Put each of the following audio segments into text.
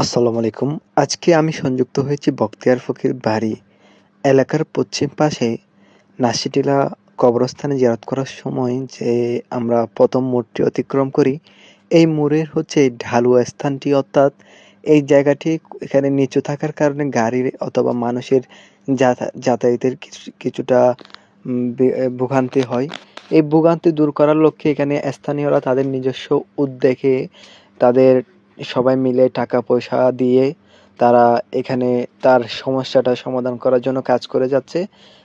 আসসালামু আলাইকুম। আজকে আমি সংযুক্ত হয়েছি বখতিয়ার ফকির বাড়ি এলাকার পশ্চিম পাশে নাসিটিলা কবরস্থানে জিয়ারত করার সময় যে আমরা প্রথম মোড়টি অতিক্রম করি, এই মোড়ের হচ্ছে ঢালু স্থানটি, অর্থাৎ এই জায়গাটি এখানে নিচু থাকার কারণে গাড়ির অথবা মানুষের যাতায়াতের কিছুটা ভোগান্তি হয়। এই ভোগান্তি দূর করার লক্ষ্যে এখানে স্থানীয়রা তাদের নিজস্ব উদ্যোগে তাদের সবাই মিলে টাকা পয়সা দিয়ে তারা এখানে তার সমস্যাটা সমাধান করার জন্য কাজ করে যাচ্ছে।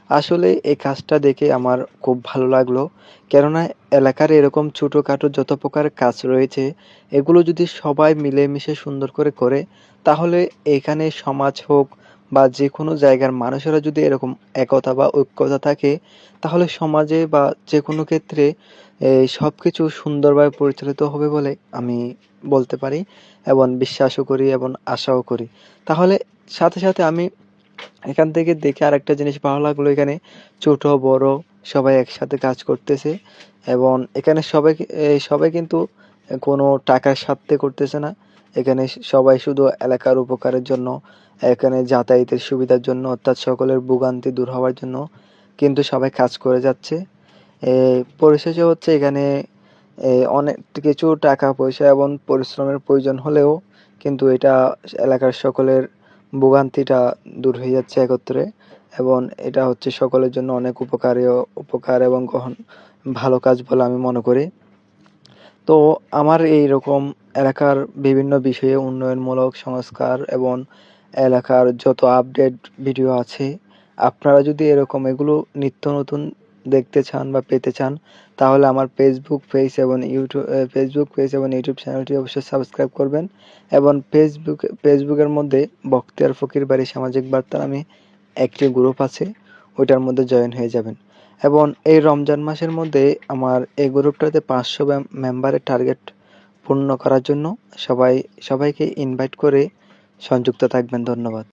আসলে এই কাজটা দেখে আমার খুব ভালো লাগলো। কেননা এলাকার এরকম ছোটখাটো যত প্রকার কাজ রয়েছে, এগুলো যদি সবাই মিলেমিশে সুন্দর করে করে, তাহলে এখানে সমাজ হোক বা যেকোনো জায়গার মানুষেরা যদি এরকম একতা বা ঐক্যতা থাকে, তাহলে সমাজে বা যেকোনো ক্ষেত্রে এই সবকিছু সুন্দরভাবে পরিচালিত হবে বলে আমি বলতে পারি এবং বিশ্বাসও করি এবং আশাও করি। তাহলে সাথে আমি এখান থেকে দেখে আরেকটা জিনিস ভালো লাগলো, এখানে ছোট বড় সবাই একসাথে কাজ করতেছে এবং এখানে সবাই কিন্তু কোনো টাকার স্বার্থে করতেছে না। এখানে সবাই শুধু এলাকার উপকারের জন্য, এখানে যাতায়াতের সুবিধার জন্য, অর্থাৎ সকলের ভোগান্তি দূর হওয়ার জন্য কিন্তু সবাই কাজ করে যাচ্ছে। পরিশেষে হচ্ছে এখানে অনেক কিছু টাকা পয়সা এবং পরিশ্রমের প্রয়োজন হলেও কিন্তু এটা এলাকার সকলের ভোগান্তিটা দূর হয়ে যাচ্ছে একত্রে, এবং এটা হচ্ছে সকলের জন্য অনেক উপকার এবং ভালো কাজ বলে আমি মনে করি। তো আমার এইরকম এলাকার বিভিন্ন বিষয়ে উন্নয়নমূলক সংস্কার এবং এলাকার যত আপডেট ভিডিও আছে, আপনারা যদি এরকম এগুলো নিত্য নতুন দেখতে চান বা পেতে চান, তাহলে আমার ফেসবুক পেজ এবং ইউটিউব চ্যানেলটি অবশ্যই সাবস্ক্রাইব করবেন। এবং ফেসবুকের মধ্যে বখতিয়ার ফকির বাড়ি সামাজিক বার্তা নামে একটি গ্রুপ আছে, ওইটার মধ্যে জয়েন হয়ে যাবেন। এবং এই রমজান মাসের মধ্যে আমার এই গ্রুপটাতে 500 মেম্বারের টার্গেট পূর্ণ করার জন্য সবাইকে ইনভাইট করে সংযুক্ত থাকবেন। ধন্যবাদ।